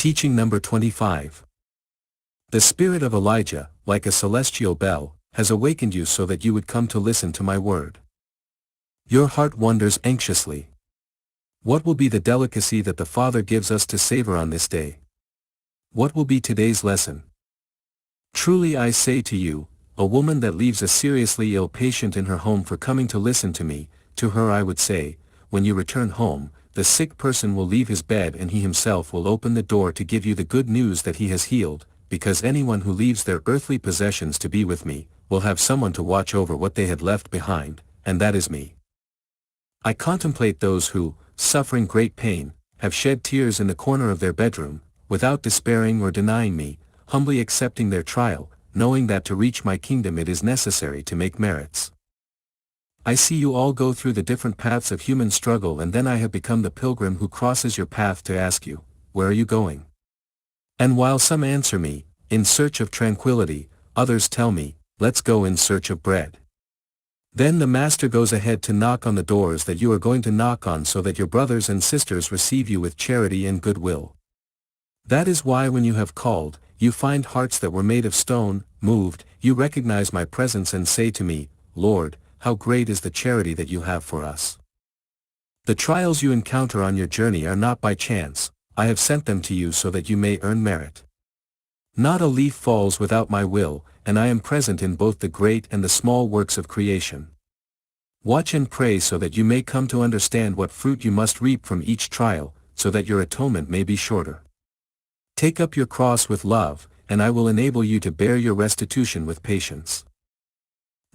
Teaching number 25. The spirit of Elijah, like a celestial bell, has awakened you so that you would come to listen to my word. Your heart wonders anxiously. What will be the delicacy that the Father gives us to savor on this day? What will be today's lesson? Truly I say to you, a woman that leaves a seriously ill patient in her home for coming to listen to me, to her I would say, when you return home, the sick person will leave his bed and he himself will open the door to give you the good news that he has healed, because anyone who leaves their earthly possessions to be with me, will have someone to watch over what they had left behind, and that is me. I contemplate those who, suffering great pain, have shed tears in the corner of their bedroom, without despairing or denying me, humbly accepting their trial, knowing that to reach my kingdom it is necessary to make merits. I see you all go through the different paths of human struggle, and then I have become the pilgrim who crosses your path to ask you, where are you going? And while some answer me, in search of tranquility, others tell me, let's go in search of bread. Then the Master goes ahead to knock on the doors that you are going to knock on, so that your brothers and sisters receive you with charity and goodwill. That is why when you have called, you find hearts that were made of stone, moved, you recognize my presence and say to me, Lord, how great is the charity that you have for us. The trials you encounter on your journey are not by chance, I have sent them to you so that you may earn merit. Not a leaf falls without my will, and I am present in both the great and the small works of creation. Watch and pray so that you may come to understand what fruit you must reap from each trial, so that your atonement may be shorter. Take up your cross with love, and I will enable you to bear your restitution with patience.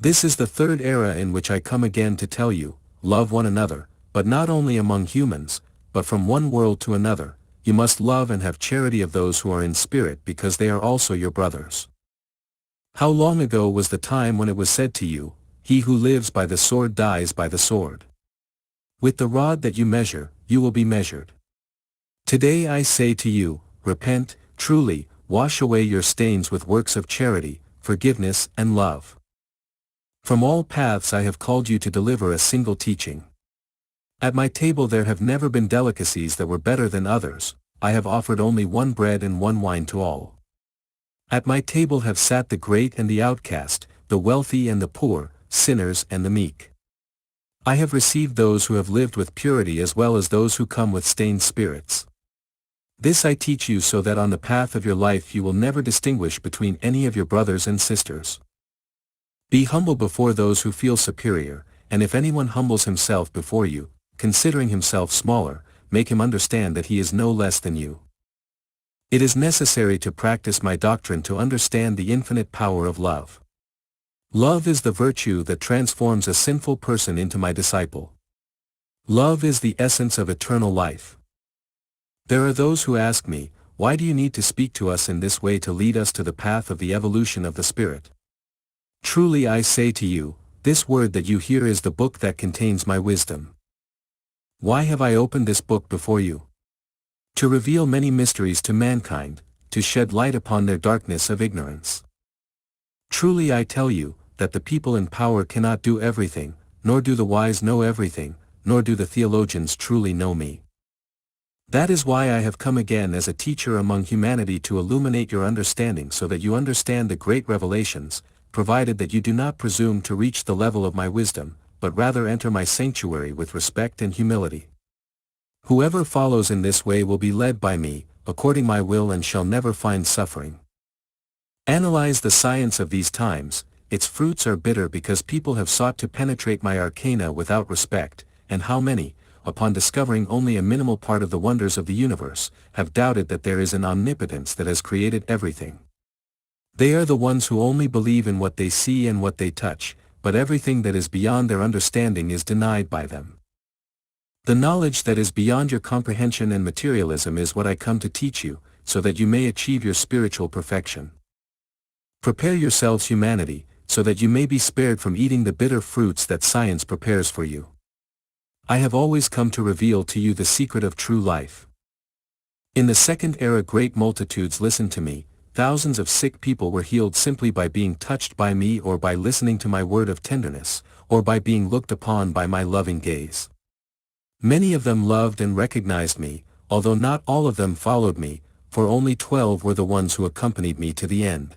This is the third era in which I come again to tell you, love one another, but not only among humans, but from one world to another, you must love and have charity of those who are in spirit, because they are also your brothers. How long ago was the time when it was said to you, he who lives by the sword dies by the sword? With the rod that you measure, you will be measured. Today I say to you, repent, truly, wash away your stains with works of charity, forgiveness and love. From all paths I have called you to deliver a single teaching. At my table there have never been delicacies that were better than others, I have offered only one bread and one wine to all. At my table have sat the great and the outcast, the wealthy and the poor, sinners and the meek. I have received those who have lived with purity as well as those who come with stained spirits. This I teach you so that on the path of your life you will never distinguish between any of your brothers and sisters. Be humble before those who feel superior, and if anyone humbles himself before you, considering himself smaller, make him understand that he is no less than you. It is necessary to practice my doctrine to understand the infinite power of love. Love is the virtue that transforms a sinful person into my disciple. Love is the essence of eternal life. There are those who ask me, why do you need to speak to us in this way to lead us to the path of the evolution of the Spirit? Truly I say to you, this word that you hear is the book that contains my wisdom. Why have I opened this book before you? To reveal many mysteries to mankind, to shed light upon their darkness of ignorance. Truly I tell you, that the people in power cannot do everything, nor do the wise know everything, nor do the theologians truly know me. That is why I have come again as a teacher among humanity to illuminate your understanding so that you understand the great revelations, provided that you do not presume to reach the level of my wisdom, but rather enter my sanctuary with respect and humility. Whoever follows in this way will be led by me, according my will, and shall never find suffering. Analyze the science of these times, its fruits are bitter because people have sought to penetrate my arcana without respect, and how many, upon discovering only a minimal part of the wonders of the universe, have doubted that there is an omnipotence that has created everything. They are the ones who only believe in what they see and what they touch, but everything that is beyond their understanding is denied by them. The knowledge that is beyond your comprehension and materialism is what I come to teach you, so that you may achieve your spiritual perfection. Prepare yourselves, humanity, so that you may be spared from eating the bitter fruits that science prepares for you. I have always come to reveal to you the secret of true life. In the second era great multitudes listened to me, thousands of sick people were healed simply by being touched by me or by listening to my word of tenderness, or by being looked upon by my loving gaze. Many of them loved and recognized me, although not all of them followed me, for only 12 were the ones who accompanied me to the end.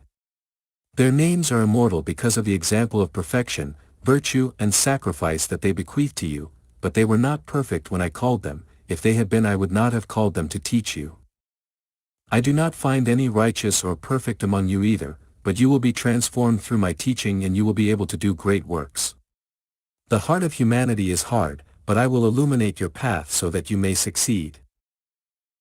Their names are immortal because of the example of perfection, virtue and sacrifice that they bequeathed to you, but they were not perfect when I called them. If they had been, I would not have called them to teach you. I do not find any righteous or perfect among you either, but you will be transformed through my teaching and you will be able to do great works. The heart of humanity is hard, but I will illuminate your path so that you may succeed.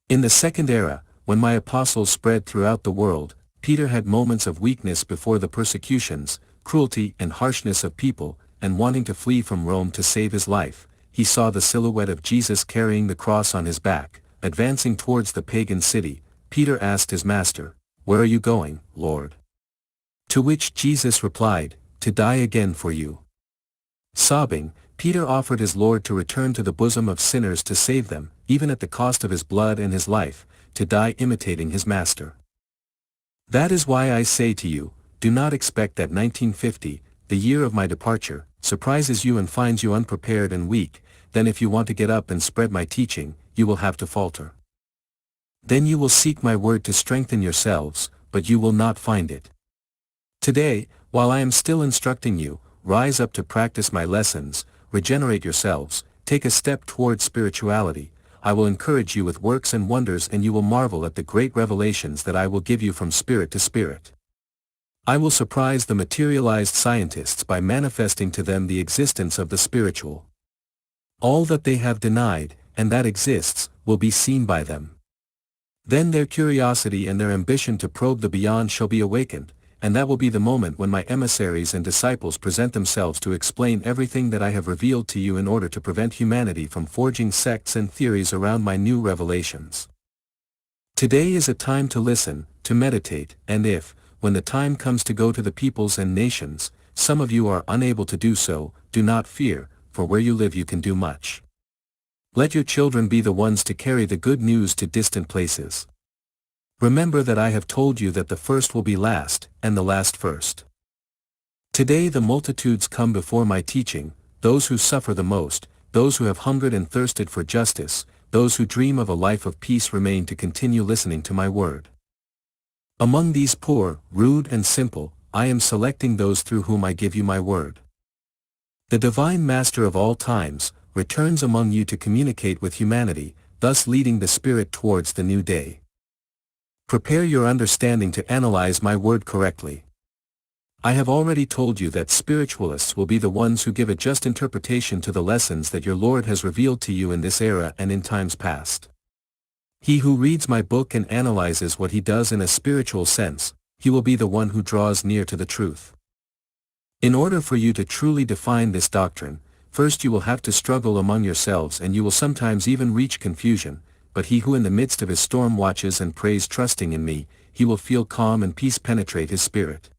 In the second era, when my apostles spread throughout the world, Peter had moments of weakness before the persecutions, cruelty and harshness of people, and wanting to flee from Rome to save his life, he saw the silhouette of Jesus carrying the cross on his back, advancing towards the pagan city. Peter asked his master, "Where are you going, Lord?" To which Jesus replied, "To die again for you." Sobbing, Peter offered his Lord to return to the bosom of sinners to save them, even at the cost of his blood and his life, to die imitating his master. That is why I say to you, do not expect that 1950, the year of my departure, surprises you and finds you unprepared and weak. Then if you want to get up and spread my teaching, you will have to falter. Then you will seek my word to strengthen yourselves, but you will not find it. Today, while I am still instructing you, rise up to practice my lessons, regenerate yourselves, take a step towards spirituality. I will encourage you with works and wonders, and you will marvel at the great revelations that I will give you from spirit to spirit. I will surprise the materialized scientists by manifesting to them the existence of the spiritual. All that they have denied, and that exists, will be seen by them. Then their curiosity and their ambition to probe the beyond shall be awakened, and that will be the moment when my emissaries and disciples present themselves to explain everything that I have revealed to you in order to prevent humanity from forging sects and theories around my new revelations. Today is a time to listen, to meditate, and if, when the time comes to go to the peoples and nations, some of you are unable to do so, do not fear, for where you live you can do much. Let your children be the ones to carry the good news to distant places. Remember that I have told you that the first will be last, and the last first. Today the multitudes come before my teaching, those who suffer the most, those who have hungered and thirsted for justice, those who dream of a life of peace remain to continue listening to my word. Among these poor, rude and simple, I am selecting those through whom I give you my word. The divine Master of all times returns among you to communicate with humanity, thus leading the spirit towards the new day. Prepare your understanding to analyze my word correctly. I have already told you that spiritualists will be the ones who give a just interpretation to the lessons that your Lord has revealed to you in this era and in times past. He who reads my book and analyzes what he does in a spiritual sense, he will be the one who draws near to the truth. In order for you to truly define this doctrine, first you will have to struggle among yourselves, and you will sometimes even reach confusion. But he who in the midst of his storm watches and prays trusting in me, he will feel calm and peace penetrate his spirit.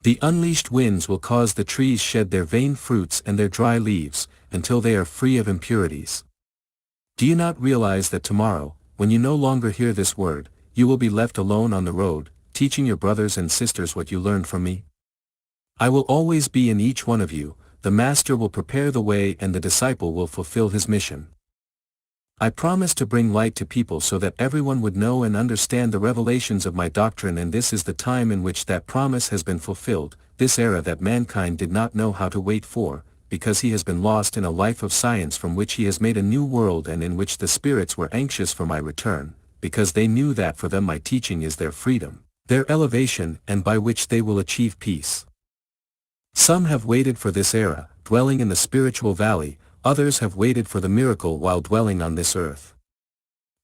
The unleashed winds will cause the trees shed their vain fruits and their dry leaves, until they are free of impurities. Do you not realize that tomorrow, when you no longer hear this word, you will be left alone on the road, teaching your brothers and sisters what you learned from me? I will always be in each one of you, the master will prepare the way and the disciple will fulfill his mission. I promise to bring light to people so that everyone would know and understand the revelations of my doctrine, and this is the time in which that promise has been fulfilled, this era that mankind did not know how to wait for, because he has been lost in a life of science from which he has made a new world, and in which the spirits were anxious for my return, because they knew that for them my teaching is their freedom, their elevation, and by which they will achieve peace. Some have waited for this era, dwelling in the spiritual valley, others have waited for the miracle while dwelling on this earth.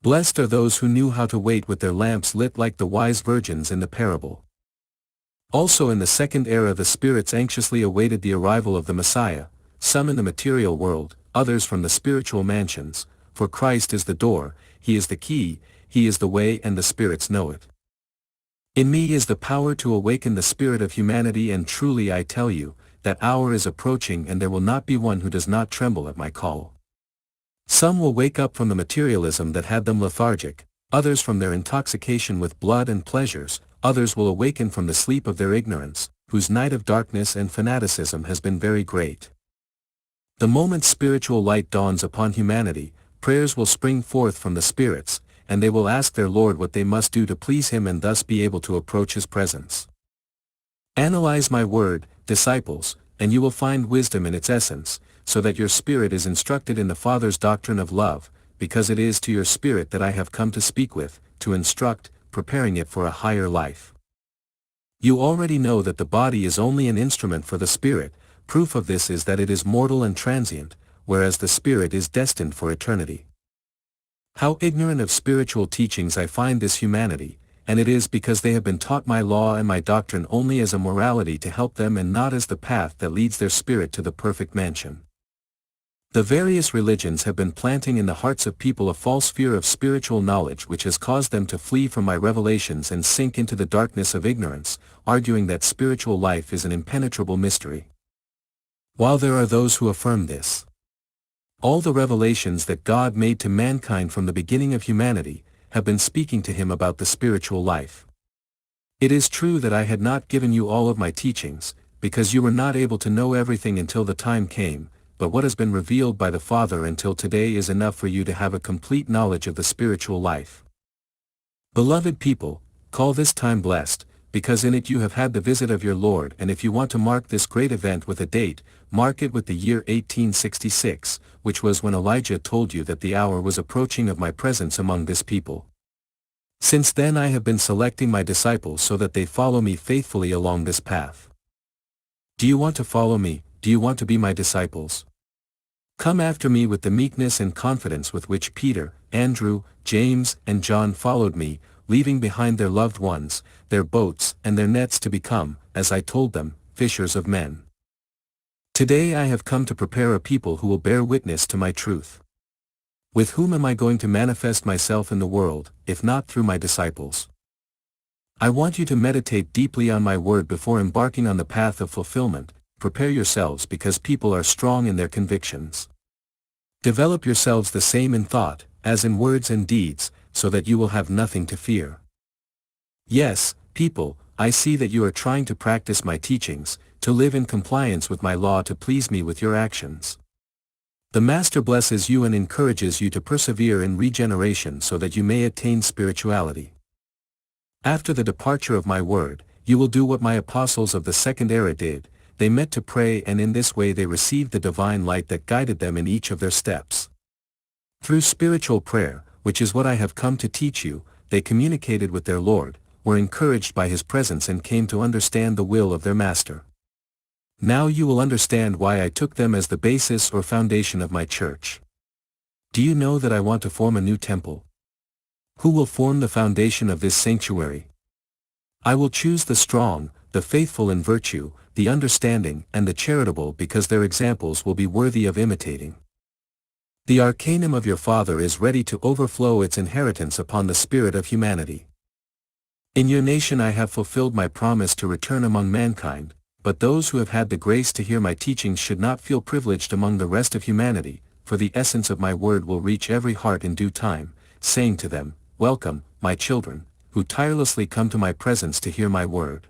Blessed are those who knew how to wait with their lamps lit like the wise virgins in the parable. Also in the second era the spirits anxiously awaited the arrival of the Messiah, some in the material world, others from the spiritual mansions, for Christ is the door, he is the key, he is the way, and the spirits know it. In me is the power to awaken the spirit of humanity, and truly I tell you, that hour is approaching and there will not be one who does not tremble at my call. Some will wake up from the materialism that had them lethargic, others from their intoxication with blood and pleasures, others will awaken from the sleep of their ignorance, whose night of darkness and fanaticism has been very great. The moment spiritual light dawns upon humanity, prayers will spring forth from the spirits, and they will ask their Lord what they must do to please him and thus be able to approach his presence. Analyze my word, disciples, and you will find wisdom in its essence, so that your spirit is instructed in the Father's doctrine of love, because it is to your spirit that I have come to speak with, to instruct, preparing it for a higher life. You already know that the body is only an instrument for the spirit. Proof of this is that it is mortal and transient, whereas the spirit is destined for eternity. How ignorant of spiritual teachings I find this humanity, and it is because they have been taught my law and my doctrine only as a morality to help them and not as the path that leads their spirit to the perfect mansion. The various religions have been planting in the hearts of people a false fear of spiritual knowledge which has caused them to flee from my revelations and sink into the darkness of ignorance, arguing that spiritual life is an impenetrable mystery. While there are those who affirm this, all the revelations that God made to mankind from the beginning of humanity have been speaking to him about the spiritual life. It is true that I had not given you all of my teachings, because you were not able to know everything until the time came, but what has been revealed by the Father until today is enough for you to have a complete knowledge of the spiritual life. Beloved people, call this time blessed, because in it you have had the visit of your Lord, and if you want to mark this great event with a date, mark it with the year 1866, which was when Elijah told you that the hour was approaching of my presence among this people. Since then I have been selecting my disciples so that they follow me faithfully along this path. Do you want to follow me? Do you want to be my disciples? Come after me with the meekness and confidence with which Peter, Andrew, James, and John followed me, leaving behind their loved ones, their boats and their nets to become, as I told them, fishers of men. Today I have come to prepare a people who will bear witness to my truth. With whom am I going to manifest myself in the world, if not through my disciples? I want you to meditate deeply on my word before embarking on the path of fulfillment. Prepare yourselves because people are strong in their convictions. Develop yourselves the same in thought, as in words and deeds, so that you will have nothing to fear. Yes, people, I see that you are trying to practice my teachings, to live in compliance with my law to please me with your actions. The Master blesses you and encourages you to persevere in regeneration so that you may attain spirituality. After the departure of my word, you will do what my apostles of the second era did. They met to pray, and in this way they received the divine light that guided them in each of their steps. Through spiritual prayer, which is what I have come to teach you, they communicated with their Lord, were encouraged by his presence and came to understand the will of their Master. Now you will understand why I took them as the basis or foundation of my church. Do you know that I want to form a new temple? Who will form the foundation of this sanctuary? I will choose the strong, the faithful in virtue, the understanding and the charitable, because their examples will be worthy of imitating. The arcanum of your Father is ready to overflow its inheritance upon the spirit of humanity. In your nation I have fulfilled my promise to return among mankind, but those who have had the grace to hear my teachings should not feel privileged among the rest of humanity, for the essence of my word will reach every heart in due time, saying to them, Welcome, my children, who tirelessly come to my presence to hear my word.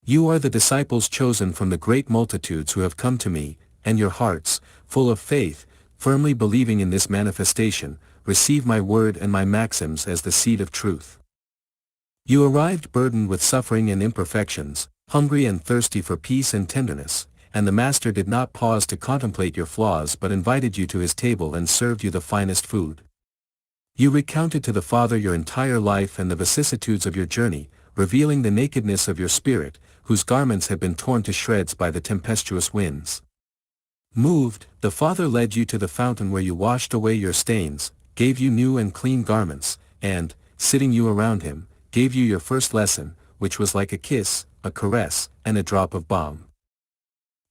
You are the disciples chosen from the great multitudes who have come to me, and your hearts, full of faith, firmly believing in this manifestation, receive my word and my maxims as the seed of truth. You arrived burdened with suffering and imperfections, hungry and thirsty for peace and tenderness, and the Master did not pause to contemplate your flaws but invited you to his table and served you the finest food. You recounted to the Father your entire life and the vicissitudes of your journey, revealing the nakedness of your spirit, whose garments had been torn to shreds by the tempestuous winds. Moved, the Father led you to the fountain where you washed away your stains, gave you new and clean garments, and, sitting you around him, gave you your first lesson, which was like a kiss, a caress, and a drop of balm.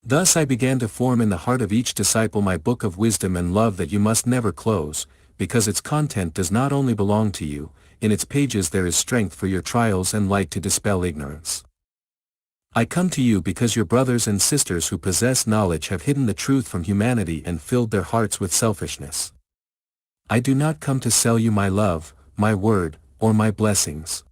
Thus I began to form in the heart of each disciple my book of wisdom and love that you must never close, because its content does not only belong to you, in its pages there is strength for your trials and light to dispel ignorance. I come to you because your brothers and sisters who possess knowledge have hidden the truth from humanity and filled their hearts with selfishness. I do not come to sell you my love, my word, or my blessings.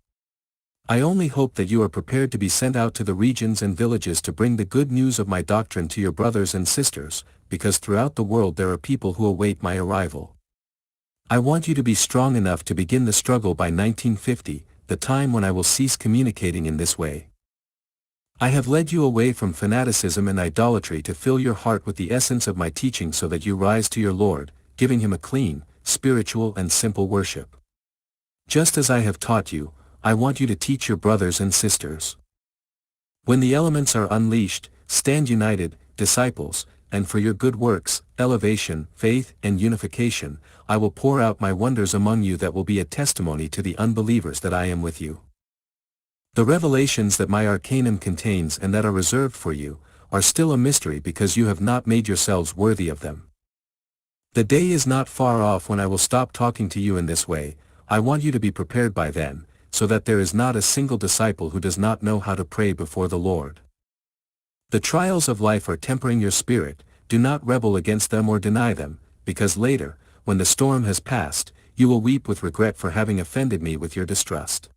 I only hope that you are prepared to be sent out to the regions and villages to bring the good news of my doctrine to your brothers and sisters, because throughout the world there are people who await my arrival. I want you to be strong enough to begin the struggle by 1950, the time when I will cease communicating in this way. I have led you away from fanaticism and idolatry to fill your heart with the essence of my teaching so that you rise to your Lord, giving him a clean, spiritual and simple worship. Just as I have taught you, I want you to teach your brothers and sisters. When the elements are unleashed, stand united, disciples, and for your good works, elevation, faith, and unification, I will pour out my wonders among you that will be a testimony to the unbelievers that I am with you. The revelations that my arcanum contains and that are reserved for you, are still a mystery because you have not made yourselves worthy of them. The day is not far off when I will stop talking to you in this way. I want you to be prepared by then, so that there is not a single disciple who does not know how to pray before the Lord. The trials of life are tempering your spirit, do not rebel against them or deny them, because later, when the storm has passed, you will weep with regret for having offended me with your distrust.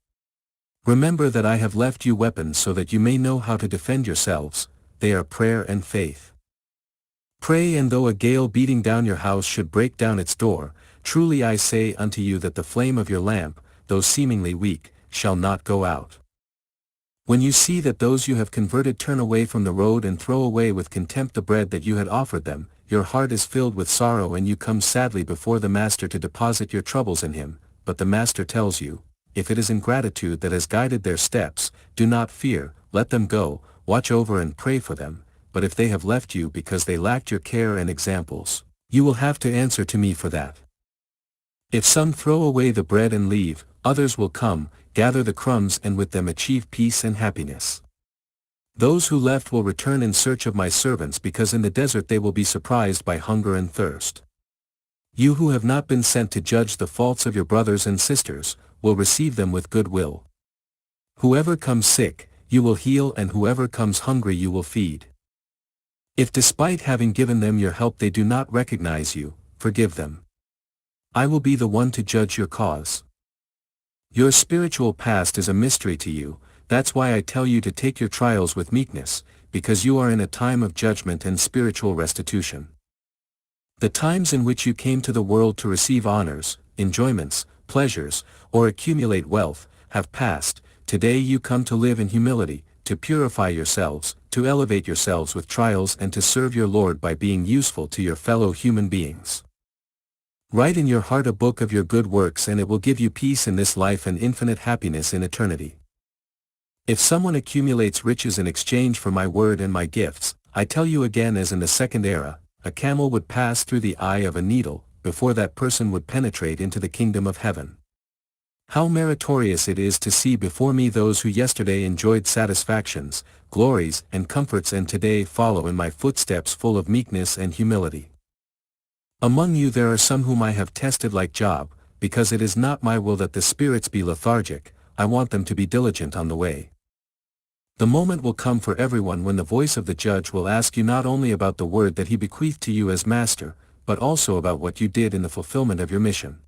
Remember that I have left you weapons so that you may know how to defend yourselves, they are prayer and faith. Pray, and though a gale beating down your house should break down its door, truly I say unto you that the flame of your lamp, though seemingly weak, shall not go out. When you see that those you have converted turn away from the road and throw away with contempt the bread that you had offered them, your heart is filled with sorrow and you come sadly before the Master to deposit your troubles in him, but the Master tells you, if it is ingratitude that has guided their steps, do not fear, let them go, watch over and pray for them, but if they have left you because they lacked your care and examples, you will have to answer to me for that. If some throw away the bread and leave, others will come, gather the crumbs and with them achieve peace and happiness. Those who left will return in search of my servants because in the desert they will be surprised by hunger and thirst. You who have not been sent to judge the faults of your brothers and sisters, will receive them with good will. Whoever comes sick, you will heal, and whoever comes hungry you will feed. If despite having given them your help they do not recognize you, forgive them. I will be the one to judge your cause. Your spiritual past is a mystery to you, that's why I tell you to take your trials with meekness, because you are in a time of judgment and spiritual restitution. The times in which you came to the world to receive honors, enjoyments, pleasures, or accumulate wealth, have passed. Today you come to live in humility, to purify yourselves, to elevate yourselves with trials and to serve your Lord by being useful to your fellow human beings. Write in your heart a book of your good works and it will give you peace in this life and infinite happiness in eternity. If someone accumulates riches in exchange for my word and my gifts, I tell you again, as in the second era, a camel would pass through the eye of a needle, before that person would penetrate into the kingdom of heaven. How meritorious it is to see before me those who yesterday enjoyed satisfactions, glories and comforts and today follow in my footsteps full of meekness and humility. Among you there are some whom I have tested like Job, because it is not my will that the spirits be lethargic, I want them to be diligent on the way. The moment will come for everyone when the voice of the judge will ask you not only about the word that he bequeathed to you as master, but also about what you did in the fulfillment of your mission.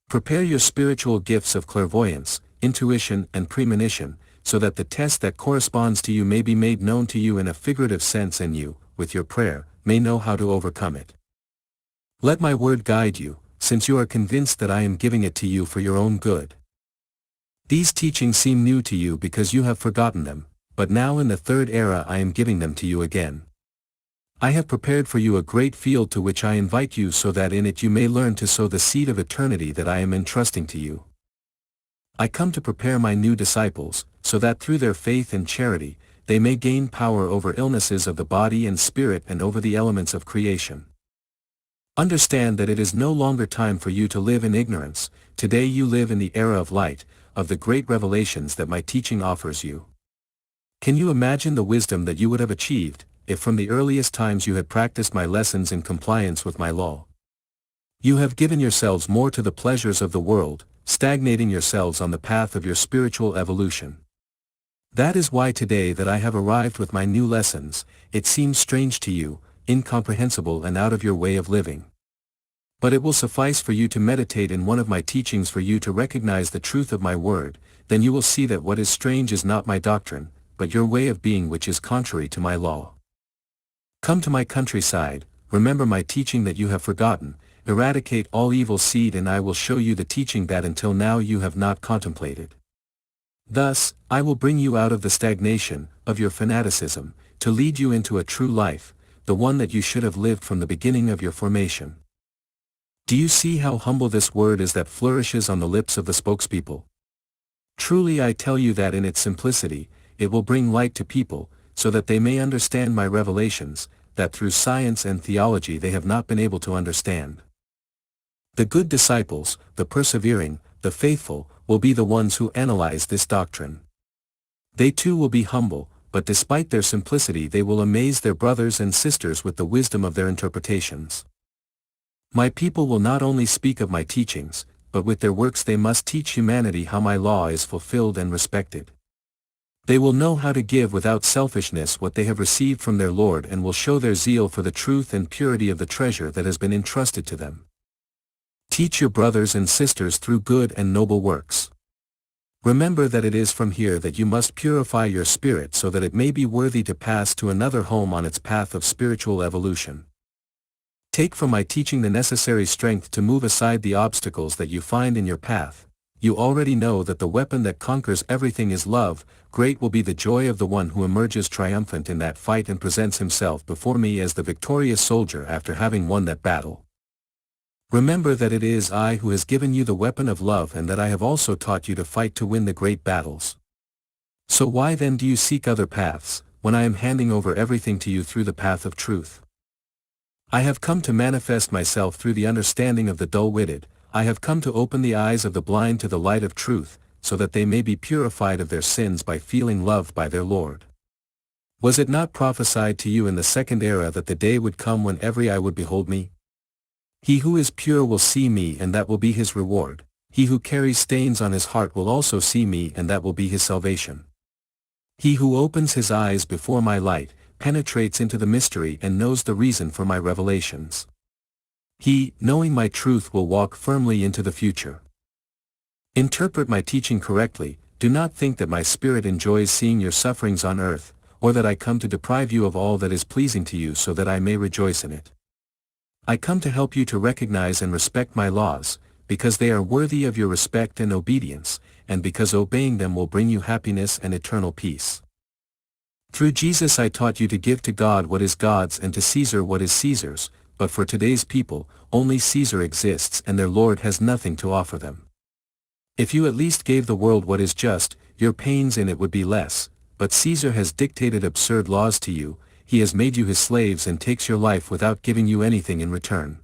Prepare your spiritual gifts of clairvoyance, intuition and premonition, so that the test that corresponds to you may be made known to you in a figurative sense and you, with your prayer, may know how to overcome it. Let my word guide you, since you are convinced that I am giving it to you for your own good. These teachings seem new to you because you have forgotten them, but now in the third era I am giving them to you again. I have prepared for you a great field to which I invite you so that in it you may learn to sow the seed of eternity that I am entrusting to you. I come to prepare my new disciples, so that through their faith and charity, they may gain power over illnesses of the body and spirit and over the elements of creation. Understand that it is no longer time for you to live in ignorance, today you live in the era of light, of the great revelations that my teaching offers you. Can you imagine the wisdom that you would have achieved, if from the earliest times you had practiced my lessons in compliance with my law? You have given yourselves more to the pleasures of the world, stagnating yourselves on the path of your spiritual evolution. That is why today that I have arrived with my new lessons, it seems strange to you, incomprehensible and out of your way of living. But it will suffice for you to meditate in one of my teachings for you to recognize the truth of my word, then you will see that what is strange is not my doctrine, but your way of being which is contrary to my law. Come to my countryside, remember my teaching that you have forgotten, eradicate all evil seed, and I will show you the teaching that until now you have not contemplated. Thus, I will bring you out of the stagnation of your fanaticism, to lead you into a true life, the one that you should have lived from the beginning of your formation. Do you see how humble this word is that flourishes on the lips of the spokespeople? Truly I tell you that in its simplicity, it will bring light to people, so that they may understand my revelations, that through science and theology they have not been able to understand. The good disciples, the persevering, the faithful, will be the ones who analyze this doctrine. They too will be humble, but despite their simplicity they will amaze their brothers and sisters with the wisdom of their interpretations. My people will not only speak of my teachings, but with their works they must teach humanity how my law is fulfilled and respected. They will know how to give without selfishness what they have received from their Lord, and will show their zeal for the truth and purity of the treasure that has been entrusted to them. Teach your brothers and sisters through good and noble works. Remember that it is from here that you must purify your spirit so that it may be worthy to pass to another home on its path of spiritual evolution. Take from my teaching the necessary strength to move aside the obstacles that you find in your path. You already know that the weapon that conquers everything is love. Great will be the joy of the one who emerges triumphant in that fight and presents himself before me as the victorious soldier after having won that battle. Remember that it is I who has given you the weapon of love, and that I have also taught you to fight to win the great battles. So why then do you seek other paths, when I am handing over everything to you through the path of truth? I have come to manifest myself through the understanding of the dull-witted. I have come to open the eyes of the blind to the light of truth, so that they may be purified of their sins by feeling loved by their Lord. Was it not prophesied to you in the second era that the day would come when every eye would behold me? He who is pure will see me, and that will be his reward. He who carries stains on his heart will also see me, and that will be his salvation. He who opens his eyes before my light, penetrates into the mystery and knows the reason for my revelations. He, knowing my truth, will walk firmly into the future. Interpret my teaching correctly. Do not think that my spirit enjoys seeing your sufferings on earth, or that I come to deprive you of all that is pleasing to you so that I may rejoice in it. I come to help you to recognize and respect my laws, because they are worthy of your respect and obedience, and because obeying them will bring you happiness and eternal peace. Through Jesus I taught you to give to God what is God's and to Caesar what is Caesar's, but for today's people, only Caesar exists and their Lord has nothing to offer them. If you at least gave the world what is just, your pains in it would be less, but Caesar has dictated absurd laws to you. He has made you his slaves and takes your life without giving you anything in return.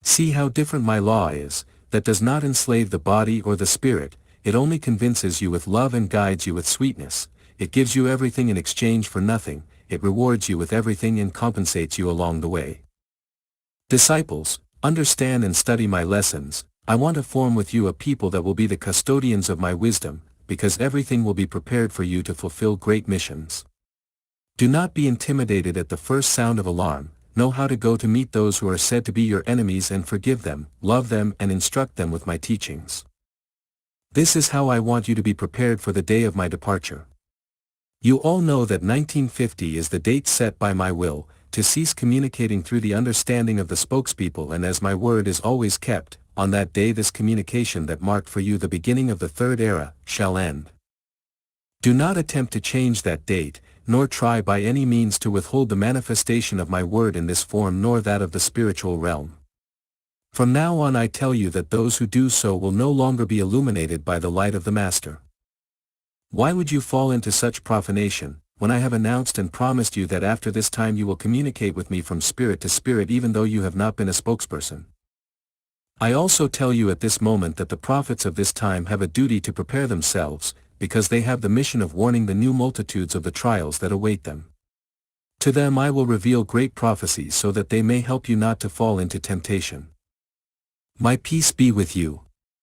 See how different my law is, that does not enslave the body or the spirit, it only convinces you with love and guides you with sweetness. It gives you everything in exchange for nothing, it rewards you with everything and compensates you along the way. Disciples, understand and study my lessons. I want to form with you a people that will be the custodians of my wisdom, because everything will be prepared for you to fulfill great missions. Do not be intimidated at the first sound of alarm. Know how to go to meet those who are said to be your enemies and forgive them, love them and instruct them with my teachings. This is how I want you to be prepared for the day of my departure. You all know that 1950 is the date set by my will, to cease communicating through the understanding of the spokespeople, and as my word is always kept, on that day this communication that marked for you the beginning of the third era, shall end. Do not attempt to change that date, nor try by any means to withhold the manifestation of my word in this form nor that of the spiritual realm. From now on I tell you that those who do so will no longer be illuminated by the light of the Master. Why would you fall into such profanation, when I have announced and promised you that after this time you will communicate with me from spirit to spirit even though you have not been a spokesperson? I also tell you at this moment that the prophets of this time have a duty to prepare themselves, because they have the mission of warning the new multitudes of the trials that await them. To them I will reveal great prophecies so that they may help you not to fall into temptation. My peace be with you.